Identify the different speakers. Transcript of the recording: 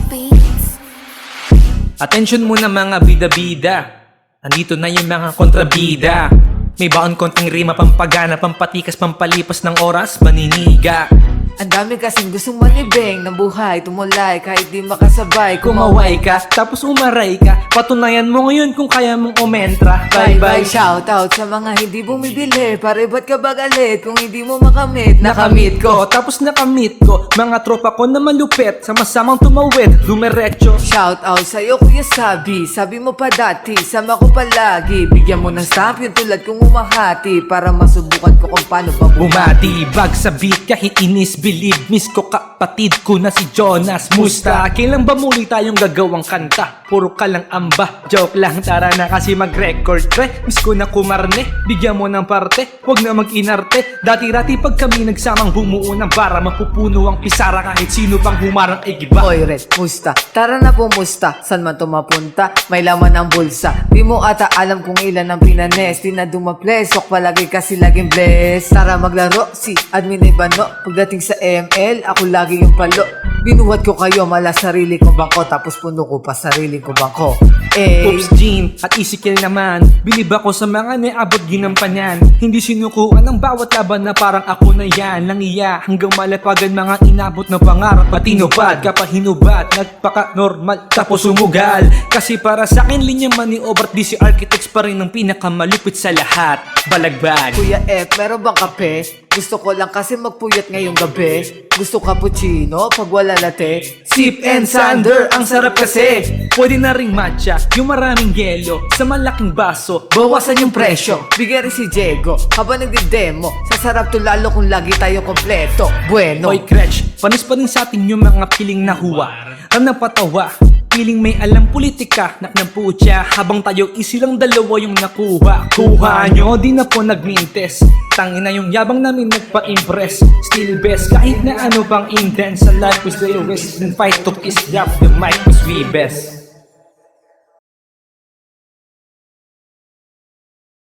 Speaker 1: Beats.
Speaker 2: Atensyon muna mga bida-bida, andito na yung mga kontrabida. May baon konting rima, pampagana, pampatikas, pampalipas ng oras, maniniga.
Speaker 3: Ang dami kasing gustong manibeng ng buhay, tumulay kahit di makasabay.
Speaker 2: Kumaway ka, tapos umaray ka, patunayan mo ngayon kung kaya mong umentra.
Speaker 3: Bye-bye, shoutout sa mga hindi bumibili. Pare ba't ka ba galit kung hindi mo makamit?
Speaker 2: Nakamit ko, tapos nakamit ko mga tropa ko na malupit, sama-samang tumawid, dumiretso.
Speaker 3: Shoutout sa'yo kuya sabi mo pa dati, sama ko palagi. Bigyan mo ng stamp yung tulad kong umahati, para masubukan ko kung paano pa
Speaker 2: Bumatibag sa beat kahit inis, believe. Miss ko kapatid ko na si Jonas Musta. Kailan ba muli tayong gagawang kanta? Puro ka lang amba, joke lang, tara na kasi mag-record pre. Miss ko na kumarne, bigyan mo ng parte, wag na mag-inarte. Dati-rati pag kami nagsamang bumuo ng bara, mapupuno ang pisara kahit sino pang humarang igiba.
Speaker 3: Oy Red, musta? Tara na po musta, san man tumapunta, may laman ang bulsa. Di mo ata alam kung ilan ang pinanes, di na dumaples, wak palagi kasi laging bless. Tara maglaro, si admin ay bano, pagdating sa ML, ako lagi yung palo. Binuhat ko kayo, mala sarili kong bangko, tapos puno ko pa sarili kong bangko.
Speaker 2: Oops, Jean at Ezekiel naman, bilib ako sa mga niabot ginampanan. Hindi sinukuan ang bawat laban na parang ako na yan. Nangiya hanggang malapagan mga inabot na pangarap at tinupad. Kapahinubad, nagpaka-normal tapos umugal. Kasi para sa akin linya maniobra, DC Architects pa rin ang pinakamalupit sa lahat. Balagbag.
Speaker 3: Kuya F, meron bang kape? Gusto ko lang kasi magpuyat ngayong gabi. Gusto cappuccino pag wala latte.
Speaker 2: Sip and sander, ang sarap kasi. Pwede na ring matcha, yung maraming yelo sa malaking baso, bawasan yung presyo.
Speaker 3: Bigyan rin si Diego habang nagdi-demo. Sasarap to lalo kung lagi tayo kompleto. Bueno.
Speaker 2: Oy Kretsch, panis pa rin sa atin yung mga piling nahuwa. Ang napatawa, piling may alam politika, naknaputya. Habang tayo isilang dalawa yung nakuha. Kuha nyo, di na po nagmintes. Tangina yung yabang namin nagpa-impress. Still best, kahit na ano pang intense. Sa life we still risk and fight to kiss. Drop the mic, cause we best.